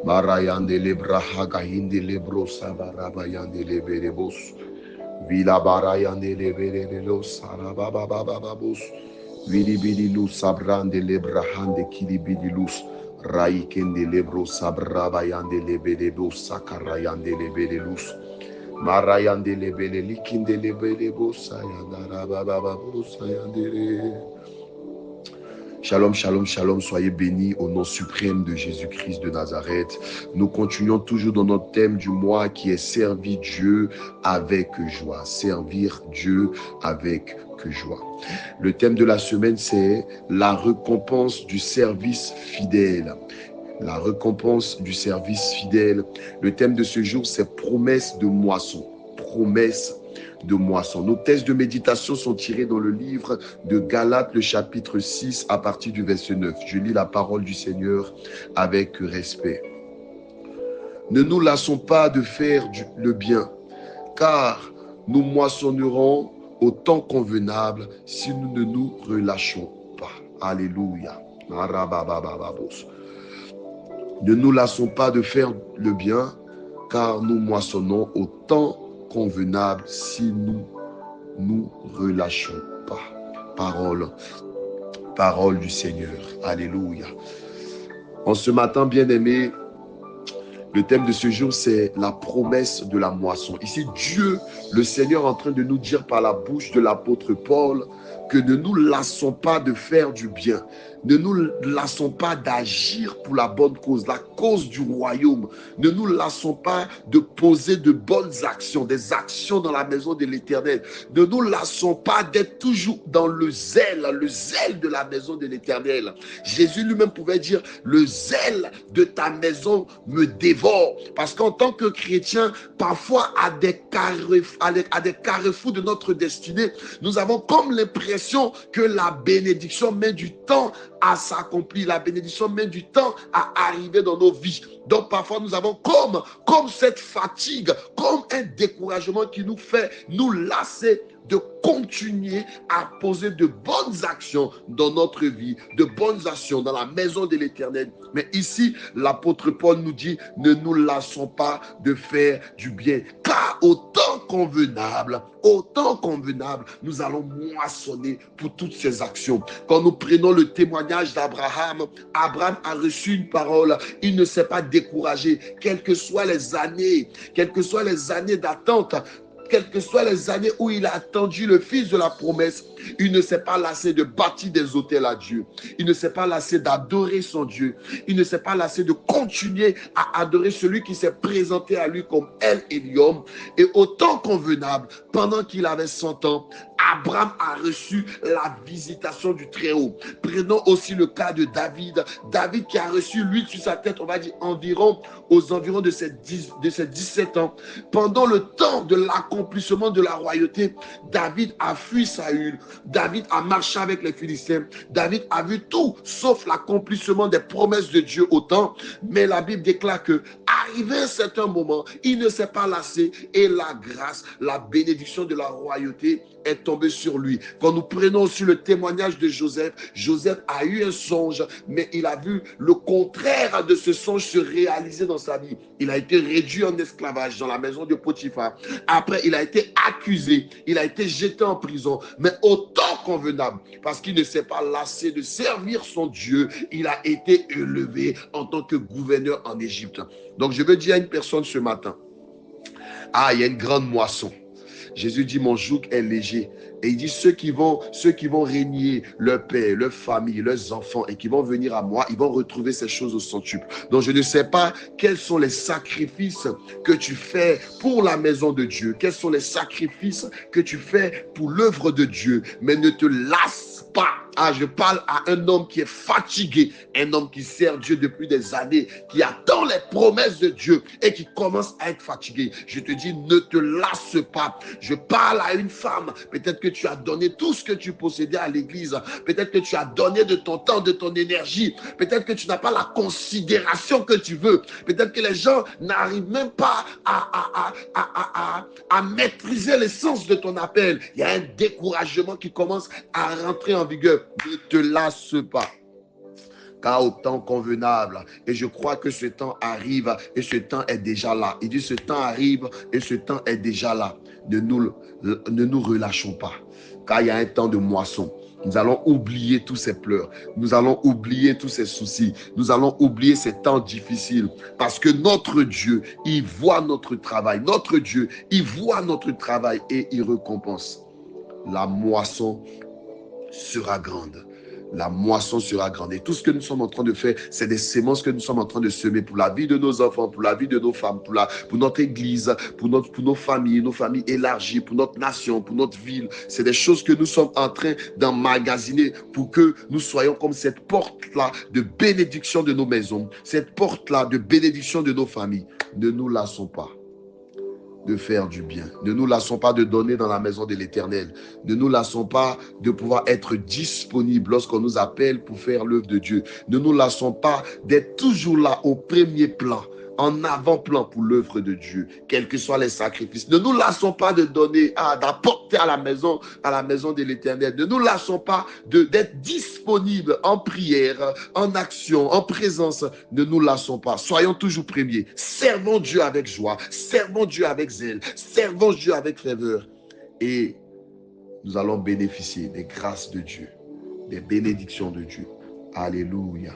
Marayande lebrahaga hindi lebrosa barabayande leberebos. Vila barayande leberelos sarabababababos. Vili bidilus sabrande lebrahande kilibidilus. Raikende lebro sabrabayande leberebos sakarayande leberelus. Marayande lebele likinde leberebos sayandarababababos sayandere. Shalom, shalom, shalom, soyez bénis au nom suprême de Jésus-Christ de Nazareth. Nous continuons toujours dans notre thème du mois qui est servir Dieu avec joie. Servir Dieu avec joie. Le thème de la semaine, c'est la récompense du service fidèle. La récompense du service fidèle. Le thème de ce jour, c'est promesse de moisson. Promesse de moisson. Nos textes de méditation sont tirés dans le livre de Galates, le chapitre 6, à partir du verset 9. Je lis la parole du Seigneur avec respect. Ne nous lassons pas de faire le bien, car nous moissonnerons au temps convenable si nous ne nous relâchons pas. Alléluia. Ne nous lassons pas de faire le bien, car nous moissonnons au temps convenable si nous nous relâchons pas. Parole du Seigneur. Alléluia. En ce matin, bien-aimés, le thème de ce jour, c'est la promesse de la moisson. Ici, Dieu, le Seigneur, est en train de nous dire par la bouche de l'apôtre Paul que ne nous lassons pas de faire du bien. Ne nous lassons pas d'agir pour la bonne cause, la cause du royaume. Ne nous lassons pas de poser de bonnes actions, des actions dans la maison de l'Éternel. Ne nous lassons pas d'être toujours dans le zèle de la maison de l'Éternel. Jésus lui-même pouvait dire, le zèle de ta maison me dévore. Parce qu'en tant que chrétien, parfois à des carrefours de notre destinée, nous avons comme l'impression que la bénédiction met du temps à s'accomplir. La bénédiction met du temps à arriver dans nos vies. Donc parfois nous avons comme cette fatigue, comme un découragement qui nous fait nous lasser de continuer à poser de bonnes actions dans notre vie, de bonnes actions dans la maison de l'Éternel. Mais ici, l'apôtre Paul nous dit, ne nous lassons pas de faire du bien, car au temps convenable, nous allons moissonner pour toutes ces actions. Quand nous prenons le témoignage d'Abraham, Abraham a reçu une parole, il ne s'est pas découragé, quelles que soient les années d'attente, quelles que soient les années où il a attendu le fils de la promesse, il ne s'est pas lassé de bâtir des autels à Dieu. Il ne s'est pas lassé d'adorer son Dieu. Il ne s'est pas lassé de continuer à adorer celui qui s'est présenté à lui comme El Elyon. Et au temps convenable, pendant qu'il avait 100 ans, Abraham a reçu la visitation du Très-Haut. Prenons aussi le cas de David. David qui a reçu l'huile sur sa tête, on va dire aux environs de ses 17 ans. Pendant le temps de l'accomplissement de la royauté, David a fui Saül. David a marché avec les Philistins. David a vu tout sauf l'accomplissement des promesses de Dieu au temps. Mais la Bible déclare que, arrivé à un certain moment, il ne s'est pas lassé et la grâce, la bénédiction de la royauté est tombée sur lui. Quand nous prenons aussi le témoignage de Joseph, Joseph a eu un songe, mais il a vu le contraire de ce songe se réaliser dans sa vie. Il a été réduit en esclavage dans la maison de Potiphar. Après, il a été accusé, il a été jeté en prison, mais au temps convenable, parce qu'il ne s'est pas lassé de servir son Dieu, il a été élevé en tant que gouverneur en Égypte. Donc je veux dire à une personne ce matin, il y a une grande moisson. Jésus dit, mon joug est léger. Et il dit, ceux qui vont régner leur père, leur famille, leurs enfants, et qui vont venir à moi, ils vont retrouver ces choses au centuple. Donc je ne sais pas quels sont les sacrifices que tu fais pour la maison de Dieu, quels sont les sacrifices que tu fais pour l'œuvre de Dieu, mais ne te lasse pas. Je parle à un homme qui est fatigué, un homme qui sert Dieu depuis des années, qui attend les promesses de Dieu et qui commence à être fatigué. Je te dis, ne te lasse pas. Je parle à une femme, peut-être que tu as donné tout ce que tu possédais à l'église, peut-être que tu as donné de ton temps, de ton énergie, peut-être que tu n'as pas la considération que tu veux, peut-être que les gens n'arrivent même pas à maîtriser l'essence de ton appel. Il y a un découragement qui commence à rentrer en vigueur. Ne te lasse pas. Car au temps convenable, et je crois que ce temps arrive et ce temps est déjà là. Il dit ce temps arrive et ce temps est déjà là. Ne nous relâchons pas, car il y a un temps de moisson. Nous allons oublier tous ces pleurs. Nous allons oublier tous ces soucis. Nous allons oublier ces temps difficiles. Parce que notre Dieu, il voit notre travail. Notre Dieu, il voit notre travail et il récompense. La moisson sera grande. La moisson sera grande. Et tout ce que nous sommes en train de faire, c'est des semences que nous sommes en train de semer pour la vie de nos enfants, pour la vie de nos femmes, pour notre église, pour nos familles élargies, pour notre nation, pour notre ville. C'est des choses que nous sommes en train d'emmagasiner pour que nous soyons comme cette porte-là de bénédiction de nos maisons, cette porte-là de bénédiction de nos familles. Ne nous lassons pas de faire du bien. Ne nous lassons pas de donner dans la maison de l'Éternel. Ne nous lassons pas de pouvoir être disponibles lorsqu'on nous appelle pour faire l'œuvre de Dieu. Ne nous lassons pas d'être toujours là au premier plan, en avant-plan pour l'œuvre de Dieu, quels que soient les sacrifices. Ne nous lassons pas de donner, d'apporter à la maison de l'Éternel. Ne nous lassons pas d'être disponibles en prière, en action, en présence. Ne nous lassons pas. Soyons toujours premiers. Servons Dieu avec joie. Servons Dieu avec zèle. Servons Dieu avec ferveur. Et nous allons bénéficier des grâces de Dieu, des bénédictions de Dieu. Alléluia.